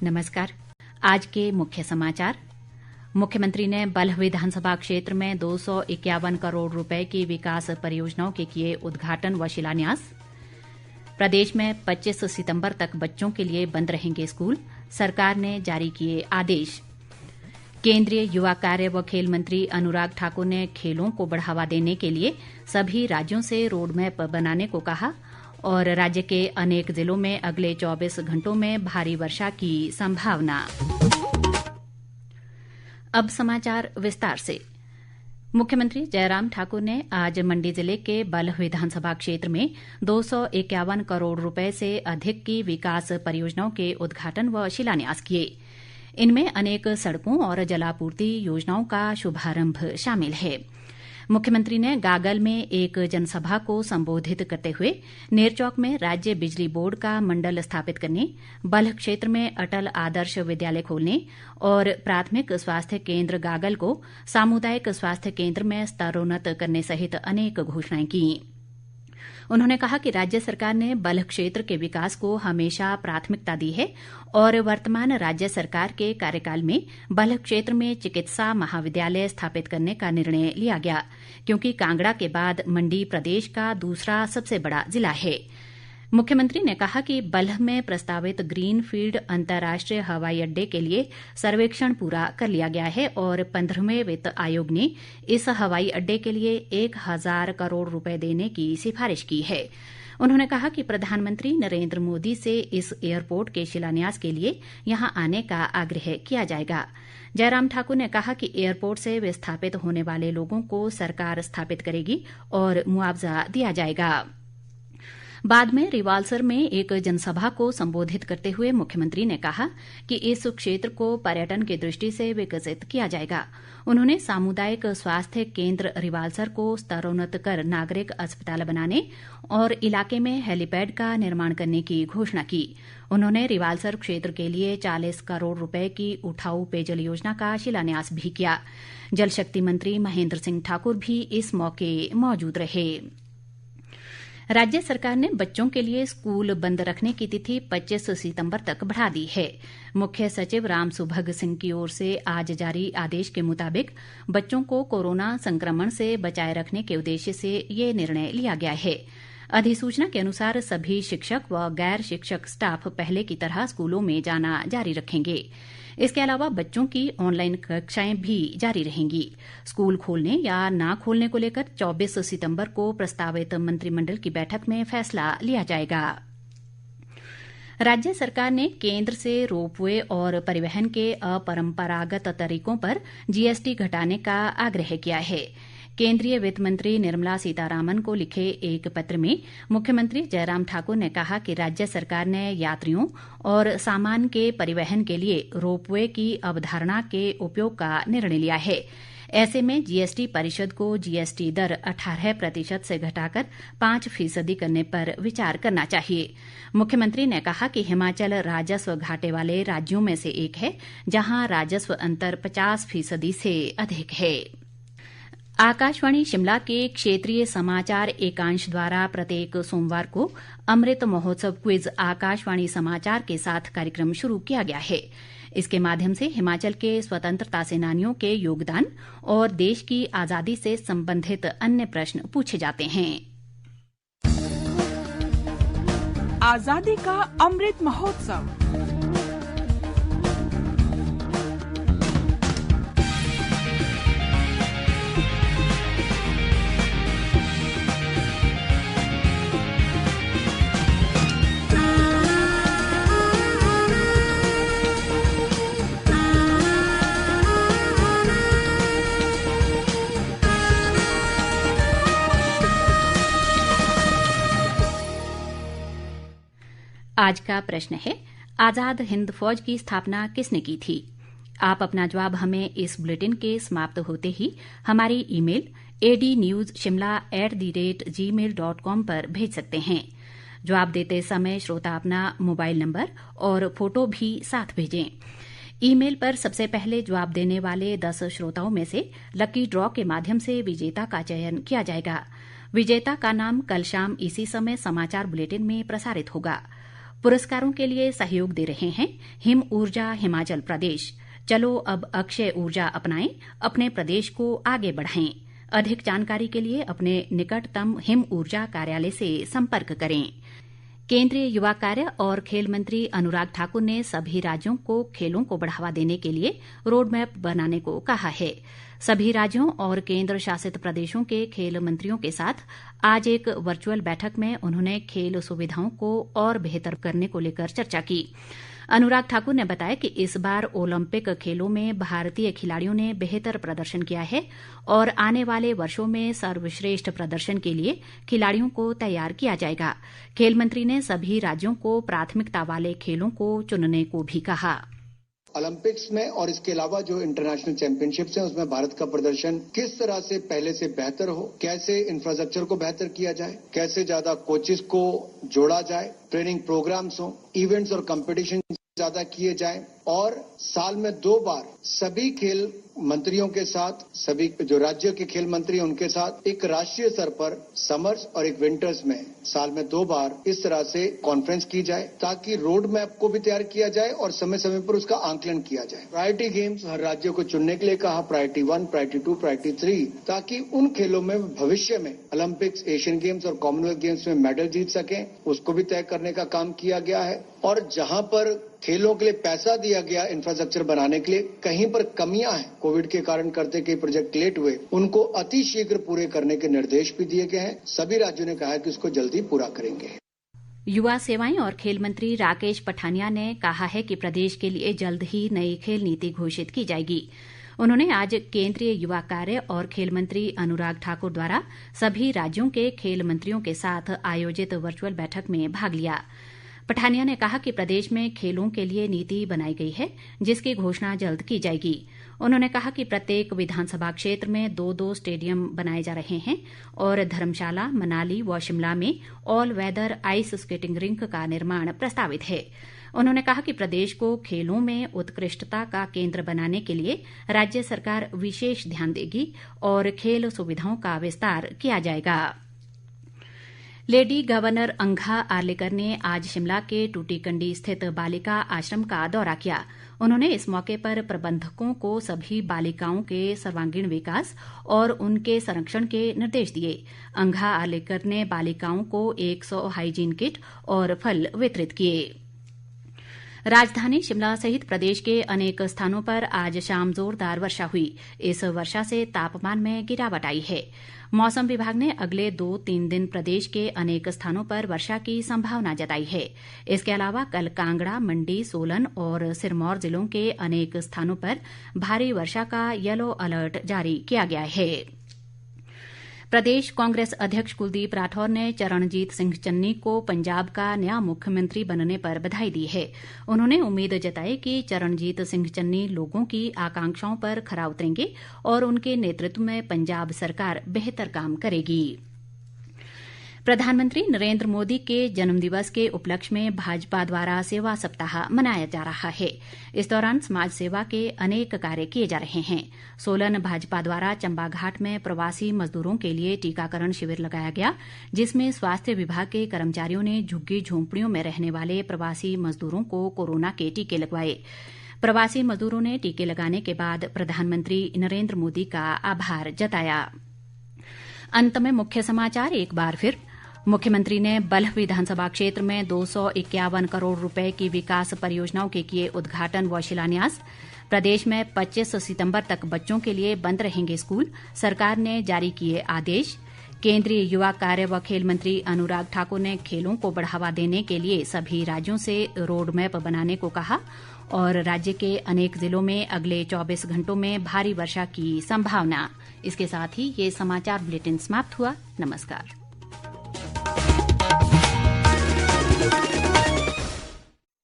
नमस्कार। आज के मुख्य समाचार। मुख्यमंत्री ने बल्ह विधानसभा क्षेत्र में 251 करोड़ रुपए की विकास परियोजनाओं के किए उद्घाटन व शिलान्यास। प्रदेश में 25 सितंबर तक बच्चों के लिए बंद रहेंगे स्कूल, सरकार ने जारी किए आदेश। केंद्रीय युवा कार्य व खेल मंत्री अनुराग ठाकुर ने खेलों को बढ़ावा देने के लिए सभी राज्यों से रोडमैप बनाने को कहा और राज्य के अनेक जिलों में अगले 24 घंटों में भारी वर्षा की संभावना। अब समाचार विस्तार से। मुख्यमंत्री जयराम ठाकुर ने आज मंडी जिले के बल्ह विधानसभा क्षेत्र में 251 करोड़ रुपए से अधिक की विकास परियोजनाओं के उद्घाटन व शिलान्यास किए। इनमें अनेक सड़कों और जलापूर्ति योजनाओं का शुभारंभ शामिल है। मुख्यमंत्री ने गागल में एक जनसभा को संबोधित करते हुए नेरचौक में राज्य बिजली बोर्ड का मंडल स्थापित करने, बल्ह क्षेत्र में अटल आदर्श विद्यालय खोलने और प्राथमिक स्वास्थ्य केंद्र गागल को सामुदायिक स्वास्थ्य केंद्र में स्तरोन्नत करने सहित अनेक घोषणाएं की। उन्होंने कहा कि राज्य सरकार ने बल्ह क्षेत्र के विकास को हमेशा प्राथमिकता दी है और वर्तमान राज्य सरकार के कार्यकाल में बल्ह क्षेत्र में चिकित्सा महाविद्यालय स्थापित करने का निर्णय लिया गया, क्योंकि कांगड़ा के बाद मंडी प्रदेश का दूसरा सबसे बड़ा जिला है। मुख्यमंत्री ने कहा कि बल्ह में प्रस्तावित ग्रीन फील्ड अंतर्राष्ट्रीय हवाई अड्डे के लिए सर्वेक्षण पूरा कर लिया गया है और 15वें वित्त आयोग ने इस हवाई अड्डे के लिए 1000 करोड़ रुपए देने की सिफारिश की है। उन्होंने कहा कि प्रधानमंत्री नरेंद्र मोदी से इस एयरपोर्ट के शिलान्यास के लिए यहां आने का आग्रह किया जाएगा। जयराम ठाकुर ने कहा कि एयरपोर्ट से विस्थापित होने वाले लोगों को सरकार स्थापित करेगी और मुआवजा दिया जाएगा। बाद में रिवाल्सर में एक जनसभा को संबोधित करते हुए मुख्यमंत्री ने कहा कि इस क्षेत्र को पर्यटन की दृष्टि से विकसित किया जाएगा। उन्होंने सामुदायिक स्वास्थ्य केंद्र रिवाल्सर को स्तरोन्नत कर नागरिक अस्पताल बनाने और इलाके में हेलीपैड का निर्माण करने की घोषणा की। उन्होंने रिवाल्सर क्षेत्र के लिए 40 करोड़ रुपए की उठाऊ पेयजल योजना का शिलान्यास भी किया। जल शक्ति मंत्री महेंद्र सिंह ठाकुर भी इस मौके मौजूद रहे। राज्य सरकार ने बच्चों के लिए स्कूल बंद रखने की तिथि 25 सितंबर तक बढ़ा दी है। मुख्य सचिव राम सुभग सिंह की ओर से आज जारी आदेश के मुताबिक बच्चों को कोरोना संक्रमण से बचाए रखने के उद्देश्य से ये निर्णय लिया गया है। अधिसूचना के अनुसार सभी शिक्षक व गैर शिक्षक स्टाफ पहले की तरह स्कूलों में जाना जारी रखेंगे। इसके अलावा बच्चों की ऑनलाइन कक्षाएं भी जारी रहेंगी। स्कूल खोलने या न खोलने को लेकर 24 सितंबर को प्रस्तावित मंत्रिमंडल की बैठक में फैसला लिया जाएगा। राज्य सरकार ने केंद्र से रोपवे और परिवहन के अपरंपरागत तरीकों पर जीएसटी घटाने का आग्रह किया है। केंद्रीय वित्त मंत्री निर्मला सीतारामन को लिखे एक पत्र में मुख्यमंत्री जयराम ठाकुर ने कहा कि राज्य सरकार ने यात्रियों और सामान के परिवहन के लिए रोपवे की अवधारणा के उपयोग का निर्णय लिया है। ऐसे में जीएसटी परिषद को जीएसटी दर 18% से घटाकर 5% करने पर विचार करना चाहिए। मुख्यमंत्री ने कहा कि हिमाचल राजस्व घाटे वाले राज्यों में से एक है, जहां राजस्व अंतर 50% से अधिक है। आकाशवाणी शिमला के क्षेत्रीय समाचार एकांश द्वारा प्रत्येक सोमवार को अमृत महोत्सव क्विज आकाशवाणी समाचार के साथ कार्यक्रम शुरू किया गया है। इसके माध्यम से हिमाचल के स्वतंत्रता सेनानियों के योगदान और देश की आजादी से संबंधित अन्य प्रश्न पूछे जाते हैं। आजादी का अमृत महोत्सव। आज का प्रश्न है, आजाद हिंद फौज की स्थापना किसने की थी? आप अपना जवाब हमें इस बुलेटिन के समाप्त होते ही हमारी ईमेल adnewsshimla@gmail.com पर भेज सकते हैं। जवाब देते समय श्रोता अपना मोबाइल नंबर और फोटो भी साथ भेजें। ईमेल पर सबसे पहले जवाब देने वाले 10 श्रोताओं में से लकी ड्रॉ के माध्यम से विजेता का चयन किया जाएगा। विजेता का नाम कल शाम इसी समय समाचार बुलेटिन में प्रसारित होगा। पुरस्कारों के लिए सहयोग दे रहे हैं हिम ऊर्जा हिमाचल प्रदेश। चलो अब अक्षय ऊर्जा अपनाएं, अपने प्रदेश को आगे बढ़ाएं। अधिक जानकारी के लिए अपने निकटतम हिम ऊर्जा कार्यालय से संपर्क करें। केंद्रीय युवा कार्य और खेल मंत्री अनुराग ठाकुर ने सभी राज्यों को खेलों को बढ़ावा देने के लिए रोड मैप बनाने को कहा है। सभी राज्यों और केंद्र शासित प्रदेशों के खेल मंत्रियों के साथ आज एक वर्चुअल बैठक में उन्होंने खेल सुविधाओं को और बेहतर करने को लेकर चर्चा की। अनुराग ठाकुर ने बताया कि इस बार ओलंपिक खेलों में भारतीय खिलाड़ियों ने बेहतर प्रदर्शन किया है और आने वाले वर्षों में सर्वश्रेष्ठ प्रदर्शन के लिए खिलाड़ियों को तैयार किया जाएगा। खेल मंत्री ने सभी राज्यों को प्राथमिकता वाले खेलों को चुनने को भी कहा। ओलंपिक्स में और इसके अलावा जो इंटरनेशनल चैंपियनशिप्स हैं उसमें भारत का प्रदर्शन किस तरह से पहले से बेहतर हो, कैसे इंफ्रास्ट्रक्चर को बेहतर किया जाए, कैसे ज्यादा कोचेस को जोड़ा जाए, ट्रेनिंग प्रोग्राम्स हो, इवेंट्स और कंपटीशन ज्यादा किए जाए और साल में 2 बार सभी खेल मंत्रियों के साथ, सभी जो राज्य के खेल मंत्री हैं उनके साथ एक राष्ट्रीय स्तर पर समर्स और एक विंटर्स में साल में 2 बार इस तरह से कॉन्फ्रेंस की जाए ताकि रोड मैप को भी तैयार किया जाए और समय समय पर उसका आंकलन किया जाए। प्रायोरिटी गेम्स हर राज्य को चुनने के लिए कहा, प्रायोरिटी 1, प्रायोरिटी 2, प्रायोरिटी 3, ताकि उन खेलों में भविष्य में ओलंपिक्स, एशियन गेम्स और कॉमनवेल्थ गेम्स में मेडल जीत सकें, उसको भी तय करने का काम किया गया है। और जहां पर खेलों के लिए पैसा दिया गया इंफ्रास्ट्रक्चर बनाने के लिए, कहीं पर कमियां हैं, कोविड के कारण करते कई प्रोजेक्ट लेट हुए, उनको अतिशीघ्र पूरे करने के निर्देश भी दिए गए हैं। सभी राज्यों ने कहा है कि उसको जल्दी पूरा करेंगे। युवा सेवाएं और खेल मंत्री राकेश पठानिया ने कहा है कि प्रदेश के लिए जल्द ही नई खेल नीति घोषित की जाएगी। उन्होंने आज केंद्रीय युवा कार्य और खेल मंत्री अनुराग ठाकुर द्वारा सभी राज्यों के खेल मंत्रियों के साथ आयोजित वर्चुअल बैठक में भाग लिया। पठानिया ने कहा कि प्रदेश में खेलों के लिए नीति बनाई गई है, जिसकी घोषणा जल्द की जाएगी। उन्होंने कहा कि प्रत्येक विधानसभा क्षेत्र में 2-2 स्टेडियम बनाए जा रहे हैं और धर्मशाला, मनाली व शिमला में all weather ice skating rink का निर्माण प्रस्तावित है। उन्होंने कहा कि प्रदेश को खेलों में उत्कृष्टता का केंद्र बनाने के लिए राज्य सरकार विशेष ध्यान देगी और खेल सुविधाओं का विस्तार किया जाएगा। लेडी गवर्नर अंघा आर्लेकर ने आज शिमला के टूटीकंडी स्थित बालिका आश्रम का दौरा किया। उन्होंने इस मौके पर प्रबंधकों को सभी बालिकाओं के सर्वांगीण विकास और उनके संरक्षण के निर्देश दिए। अंघा आर्लेकर ने बालिकाओं को 100 हाइजीन किट और फल वितरित किए। राजधानी शिमला सहित प्रदेश के अनेक स्थानों पर आज शाम जोरदार वर्षा हुई। इस वर्षा से तापमान में गिरावट आई है। मौसम विभाग ने अगले 2-3 दिन प्रदेश के अनेक स्थानों पर वर्षा की संभावना जताई है। इसके अलावा कल कांगड़ा, मंडी, सोलन और सिरमौर जिलों के अनेक स्थानों पर भारी वर्षा का येलो अलर्ट जारी किया गया है। प्रदेश कांग्रेस अध्यक्ष कुलदीप राठौर ने चरणजीत सिंह चन्नी को पंजाब का नया मुख्यमंत्री बनने पर बधाई दी है। उन्होंने उम्मीद जताई कि चरणजीत सिंह चन्नी लोगों की आकांक्षाओं पर खरा उतरेंगे और उनके नेतृत्व में पंजाब सरकार बेहतर काम करेगी। प्रधानमंत्री नरेंद्र मोदी के जन्मदिवस के उपलक्ष्य में भाजपा द्वारा सेवा सप्ताह मनाया जा रहा है। इस दौरान समाज सेवा के अनेक कार्य किए जा रहे हैं। सोलन भाजपा द्वारा चंबाघाट में प्रवासी मजदूरों के लिए टीकाकरण शिविर लगाया गया, जिसमें स्वास्थ्य विभाग के कर्मचारियों ने झुग्गी झोंपड़ियों में रहने वाले प्रवासी मजदूरों को कोरोना के टीके लगवाए। प्रवासी मजदूरों ने टीके लगाने के बाद प्रधानमंत्री नरेंद्र मोदी का आभार जताया। अंत में मुख्य समाचार एक बार फिर। मुख्यमंत्री ने बल्ह विधानसभा क्षेत्र में 251 करोड़ रुपए की विकास परियोजनाओं के किए उद्घाटन व शिलान्यास। प्रदेश में 25 सितंबर तक बच्चों के लिए बंद रहेंगे स्कूल, सरकार ने जारी किए आदेश। केंद्रीय युवा कार्य व खेल मंत्री अनुराग ठाकुर ने खेलों को बढ़ावा देने के लिए सभी राज्यों से रोड मैप बनाने को कहा और राज्य के अनेक जिलों में अगले 24 घंटों में भारी वर्षा की संभावना। इसके साथ ही ये समाचार बुलेटिन समाप्त हुआ। नमस्कार।